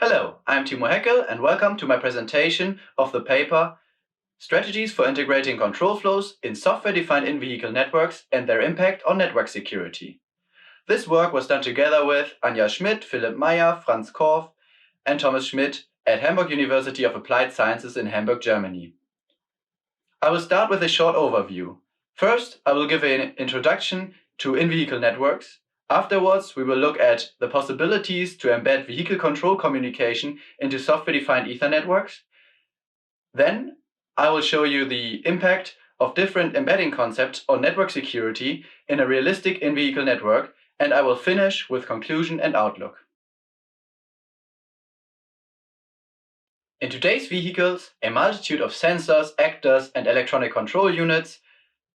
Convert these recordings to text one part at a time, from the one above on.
Hello, I'm Timo Heckel and welcome to my presentation of the paper Strategies for Integrating Control Flows in Software-Defined In-Vehicle Networks and Their Impact on Network Security. This work was done together with Anja Schmidt, Philipp Meyer, Franz Korff and Thomas Schmidt at Hamburg University of Applied Sciences in Hamburg, Germany. I will start with a short overview. First, I will give an introduction to in-vehicle networks. Afterwards, we will look at the possibilities to embed vehicle control communication into software-defined Ethernet networks. Then, I will show you the impact of different embedding concepts on network security in a realistic in-vehicle network, and I will finish with conclusion and outlook. In today's vehicles, a multitude of sensors, actors, and electronic control units,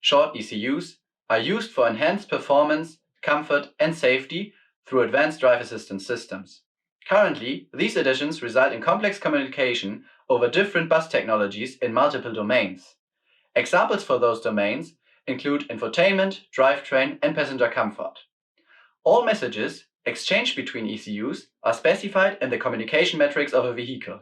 short ECUs, are used for enhanced performance, comfort, and safety through advanced drive assistance systems. Currently, these additions result in complex communication over different bus technologies in multiple domains. Examples for those domains include infotainment, drivetrain, and passenger comfort. All messages exchanged between ECUs are specified in the communication metrics of a vehicle.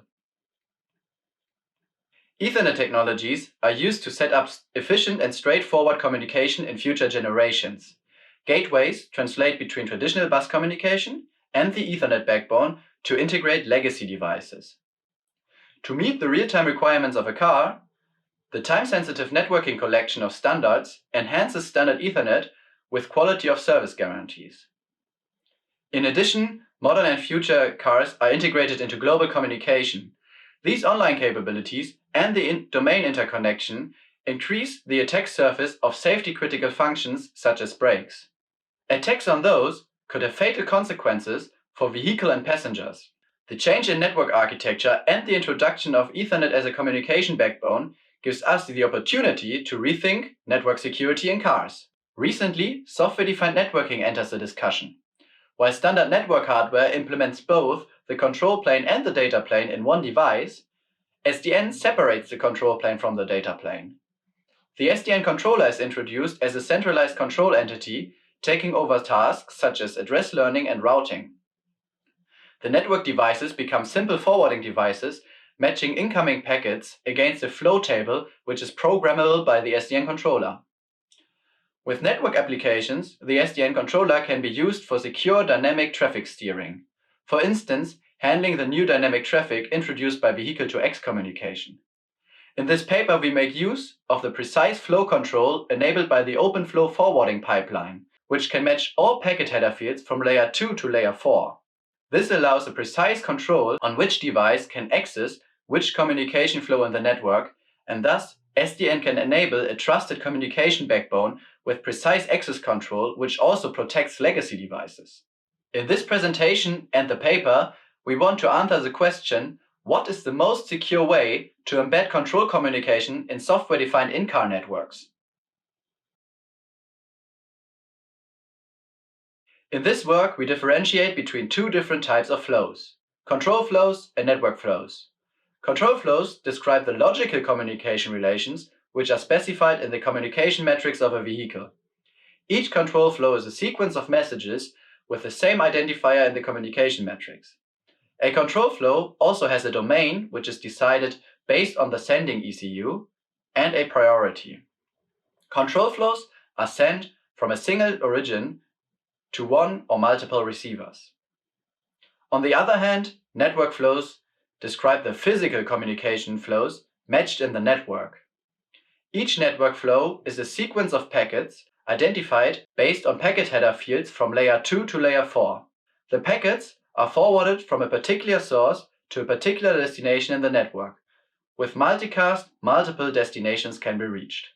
Ethernet technologies are used to set up efficient and straightforward communication in future generations. Gateways translate between traditional bus communication and the Ethernet backbone to integrate legacy devices. To meet the real-time requirements of a car, the time-sensitive networking collection of standards enhances standard Ethernet with quality of service guarantees. In addition, modern and future cars are integrated into global communication. These online capabilities and the domain interconnection increase the attack surface of safety-critical functions such as brakes. Attacks on those could have fatal consequences for vehicle and passengers. The change in network architecture and the introduction of Ethernet as a communication backbone gives us the opportunity to rethink network security in cars. Recently, software-defined networking enters the discussion. While standard network hardware implements both the control plane and the data plane in one device, SDN separates the control plane from the data plane. The SDN controller is introduced as a centralized control entity, taking over tasks such as address learning and routing. The network devices become simple forwarding devices, matching incoming packets against a flow table which is programmable by the SDN controller. With network applications, the SDN controller can be used for secure dynamic traffic steering. For instance, handling the new dynamic traffic introduced by vehicle-to-X communication. In this paper, we make use of the precise flow control enabled by the open flow forwarding pipeline, which can match all packet header fields from layer 2 to layer 4. This allows a precise control on which device can access which communication flow in the network, and thus SDN can enable a trusted communication backbone with precise access control, which also protects legacy devices. In this presentation and the paper, we want to answer the question, what is the most secure way to embed control communication in software-defined in-car networks? In this work, we differentiate between two different types of flows, control flows and network flows. Control flows describe the logical communication relations which are specified in the communication metrics of a vehicle. Each control flow is a sequence of messages with the same identifier in the communication metrics. A control flow also has a domain which is decided based on the sending ECU and a priority. Control flows are sent from a single origin to one or multiple receivers. On the other hand, network flows describe the physical communication flows matched in the network. Each network flow is a sequence of packets identified based on packet header fields from layer 2 to layer 4. The packets are forwarded from a particular source to a particular destination in the network. With multicast, multiple destinations can be reached.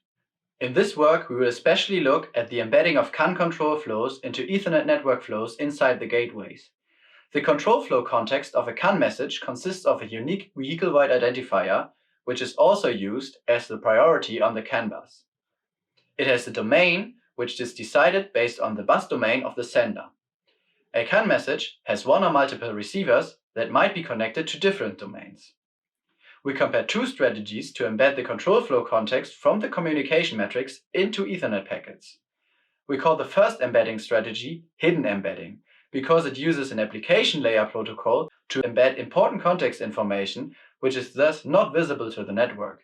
In this work, we will especially look at the embedding of CAN control flows into Ethernet network flows inside the gateways. The control flow context of a CAN message consists of a unique vehicle-wide identifier, which is also used as the priority on the CAN bus. It has a domain which is decided based on the bus domain of the sender. A CAN message has one or multiple receivers that might be connected to different domains. We compare two strategies to embed the control flow context from the communication metrics into Ethernet packets. We call the first embedding strategy hidden embedding, because it uses an application layer protocol to embed important context information, which is thus not visible to the network.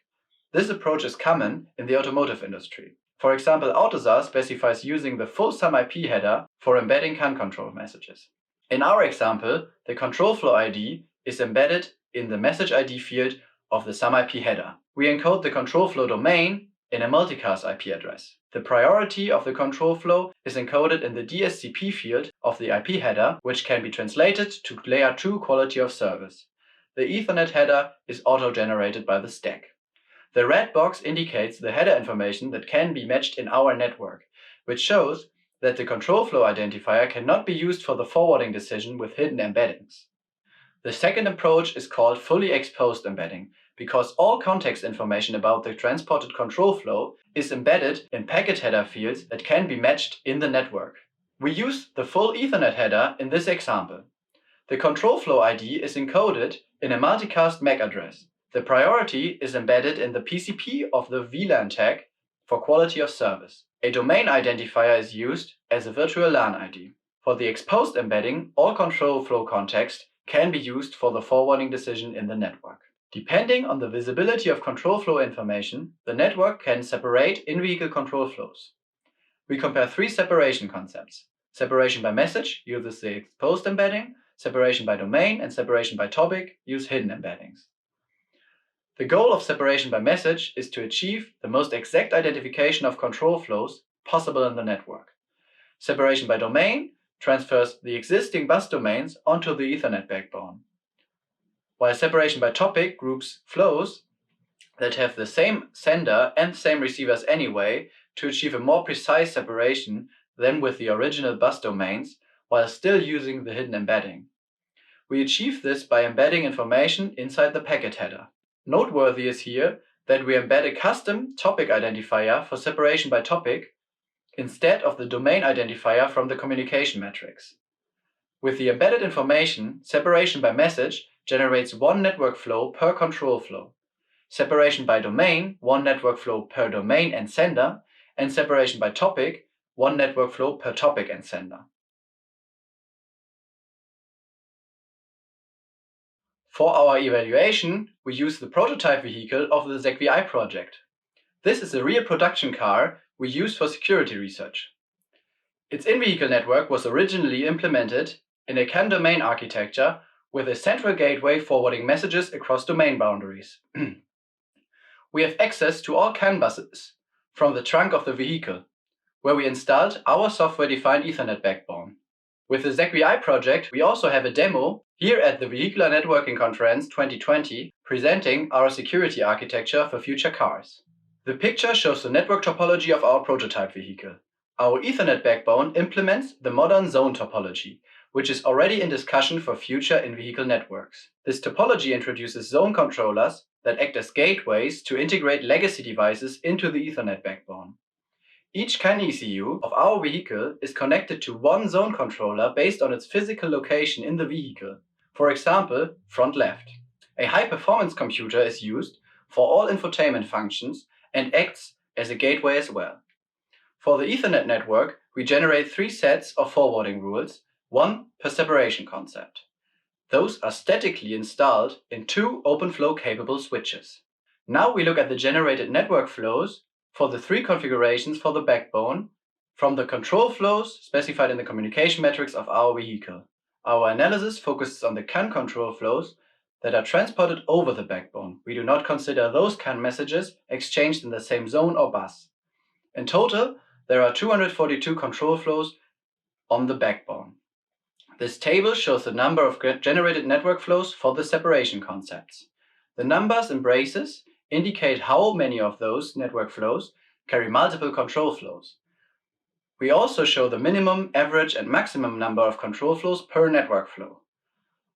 This approach is common in the automotive industry. For example, AutoSAR specifies using the full sum IP header for embedding CAN control messages. In our example, the control flow ID is embedded in the message ID field of the sum IP header. We encode the control flow domain in a multicast IP address. The priority of the control flow is encoded in the DSCP field of the IP header, which can be translated to layer 2 quality of service. The Ethernet header is auto-generated by the stack. The red box indicates the header information that can be matched in our network, which shows that the control flow identifier cannot be used for the forwarding decision with hidden embeddings. The second approach is called fully exposed embedding, because all context information about the transported control flow is embedded in packet header fields that can be matched in the network. We use the full Ethernet header in this example. The control flow ID is encoded in a multicast MAC address. The priority is embedded in the PCP of the VLAN tag for quality of service. A domain identifier is used as a virtual LAN ID. For the exposed embedding, all control flow context can be used for the forwarding decision in the network. Depending on the visibility of control flow information, the network can separate in-vehicle control flows. We compare 3 separation concepts. Separation by message uses the exposed embedding, separation by domain, and separation by topic use hidden embeddings. The goal of separation by message is to achieve the most exact identification of control flows possible in the network. Separation by domain transfers the existing bus domains onto the Ethernet backbone, while separation by topic groups flows that have the same sender and same receivers anyway to achieve a more precise separation than with the original bus domains while still using the hidden embedding. We achieve this by embedding information inside the packet header. Noteworthy is here that we embed a custom topic identifier for separation by topic instead of the domain identifier from the communication matrix. With the embedded information, separation by message generates one network flow per control flow, separation by domain, one network flow per domain and sender, and separation by topic, one network flow per topic and sender. For our evaluation, we use the prototype vehicle of the ZECVI project. This is a real production car we use for security research. Its in-vehicle network was originally implemented in a CAN domain architecture with a central gateway forwarding messages across domain boundaries. We have access to all CAN buses from the trunk of the vehicle, where we installed our software-defined Ethernet backbone. With the ZECVI project, we also have a demo here at the Vehicular Networking Conference 2020 presenting our security architecture for future cars. The picture shows the network topology of our prototype vehicle. Our Ethernet backbone implements the modern zone topology, which is already in discussion for future in-vehicle networks. This topology introduces zone controllers that act as gateways to integrate legacy devices into the Ethernet backbone. Each CAN ECU of our vehicle is connected to one zone controller based on its physical location in the vehicle, for example, front left. A high-performance computer is used for all infotainment functions and acts as a gateway as well. For the Ethernet network, we generate 3 sets of forwarding rules, one per separation concept. Those are statically installed in 2 OpenFlow capable switches. Now we look at the generated network flows for the 3 configurations for the backbone from the control flows specified in the communication matrix of our vehicle. Our analysis focuses on the CAN control flows that are transported over the backbone. We do not consider those CAN messages exchanged in the same zone or bus. In total, there are 242 control flows on the backbone. This table shows the number of generated network flows for the separation concepts. The numbers in braces indicate how many of those network flows carry multiple control flows. We also show the minimum, average, and maximum number of control flows per network flow.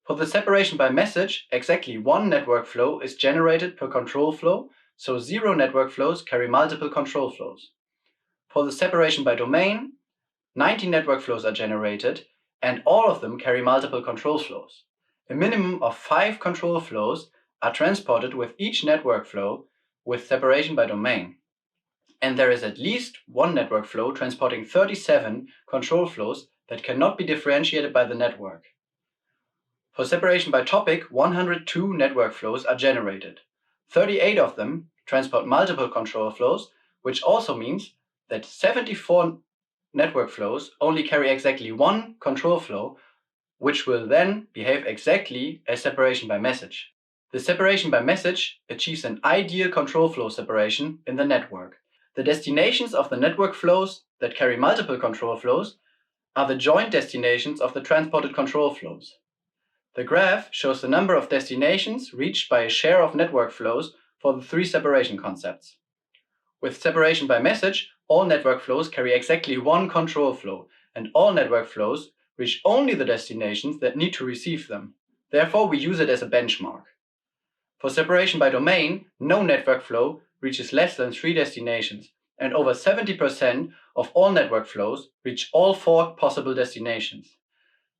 For the separation by message, exactly 1 network flow is generated per control flow, so 0 network flows carry multiple control flows. For the separation by domain, 90 network flows are generated, and all of them carry multiple control flows. A minimum of 5 control flows are transported with each network flow with separation by domain. And there is at least 1 network flow transporting 37 control flows that cannot be differentiated by the network. For separation by topic, 102 network flows are generated. 38 of them transport multiple control flows, which also means that 74 network flows only carry exactly one control flow, which will then behave exactly as separation by message. The separation by message achieves an ideal control flow separation in the network. The destinations of the network flows that carry multiple control flows are the joint destinations of the transported control flows. The graph shows the number of destinations reached by a share of network flows for the three separation concepts. With separation by message, all network flows carry exactly one control flow, and all network flows reach only the destinations that need to receive them. Therefore, we use it as a benchmark. For separation by domain, no network flow reaches less than 3 destinations, and over 70% of all network flows reach all 4 possible destinations.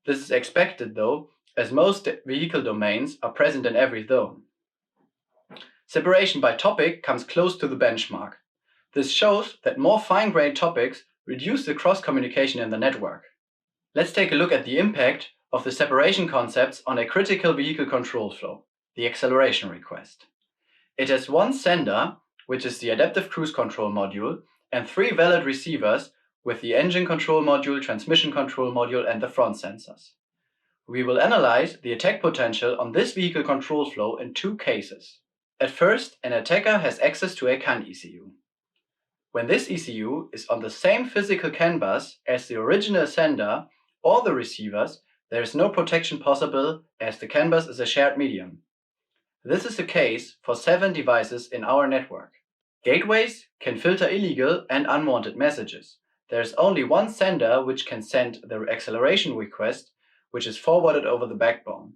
This is expected though, as most vehicle domains are present in every zone. Separation by topic comes close to the benchmark. This shows that more fine-grained topics reduce the cross-communication in the network. Let's take a look at the impact of the separation concepts on a critical vehicle control flow, the acceleration request. It has one sender, which is the adaptive cruise control module, and 3 valid receivers with the engine control module, transmission control module, and the front sensors. We will analyze the attack potential on this vehicle control flow in 2 cases. At first, an attacker has access to a CAN ECU. When this ECU is on the same physical CAN bus as the original sender or the receivers, there is no protection possible as the CAN bus is a shared medium. This is the case for 7 devices in our network. Gateways can filter illegal and unwanted messages. There is only one sender which can send the acceleration request, which is forwarded over the backbone.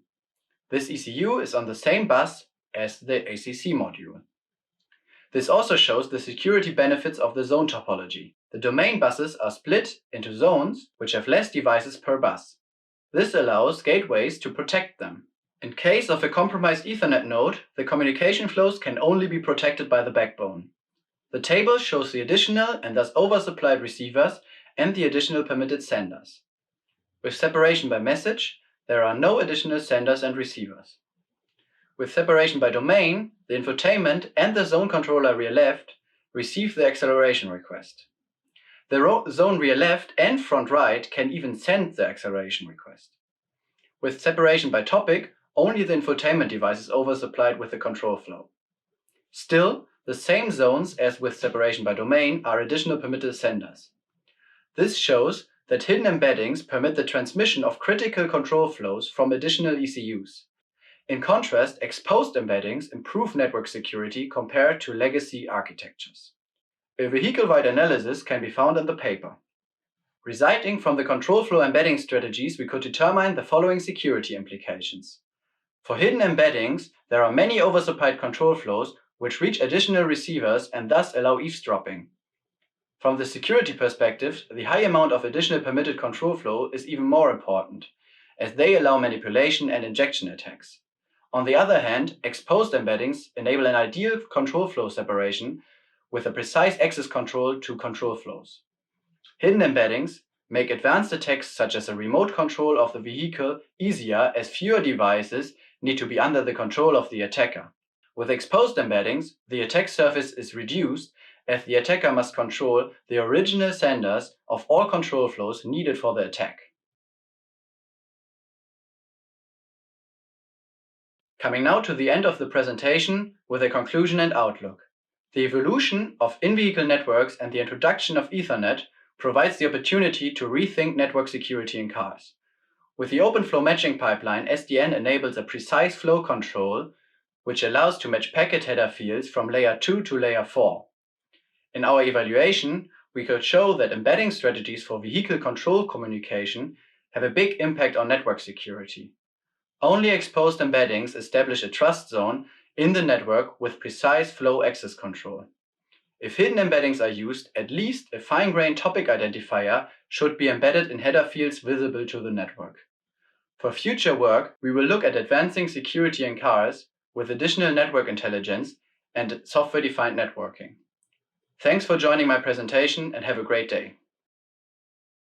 This ECU is on the same bus as the ACC module. This also shows the security benefits of the zone topology. The domain buses are split into zones which have less devices per bus. This allows gateways to protect them. In case of a compromised Ethernet node, the communication flows can only be protected by the backbone. The table shows the additional and thus oversupplied receivers and the additional permitted senders. With separation by message, there are no additional senders and receivers. With separation by domain, the infotainment and the zone controller rear left receive the acceleration request. The zone rear left and front right can even send the acceleration request. With separation by topic, only the infotainment device is oversupplied with the control flow. Still, the same zones as with separation by domain are additional permitted senders. This shows that hidden embeddings permit the transmission of critical control flows from additional ECUs. In contrast, exposed embeddings improve network security compared to legacy architectures. A vehicle-wide analysis can be found in the paper. Resulting from the control flow embedding strategies, we could determine the following security implications. For hidden embeddings, there are many oversupplied control flows which reach additional receivers and thus allow eavesdropping. From the security perspective, the high amount of additional permitted control flow is even more important, as they allow manipulation and injection attacks. On the other hand, exposed embeddings enable an ideal control flow separation with a precise access control to control flows. Hidden embeddings make advanced attacks such as a remote control of the vehicle easier as fewer devices need to be under the control of the attacker. With exposed embeddings, the attack surface is reduced as the attacker must control the original senders of all control flows needed for the attack. Coming now to the end of the presentation with a conclusion and outlook. The evolution of in-vehicle networks and the introduction of Ethernet provides the opportunity to rethink network security in cars. With the open flow matching pipeline, SDN enables a precise flow control which allows to match packet header fields from layer 2 to layer 4. In our evaluation, we could show that embedding strategies for vehicle control communication have a big impact on network security. Only exposed embeddings establish a trust zone in the network with precise flow access control. If hidden embeddings are used, at least a fine-grained topic identifier should be embedded in header fields visible to the network. For future work, we will look at advancing security in cars with additional network intelligence and software-defined networking. Thanks for joining my presentation and have a great day.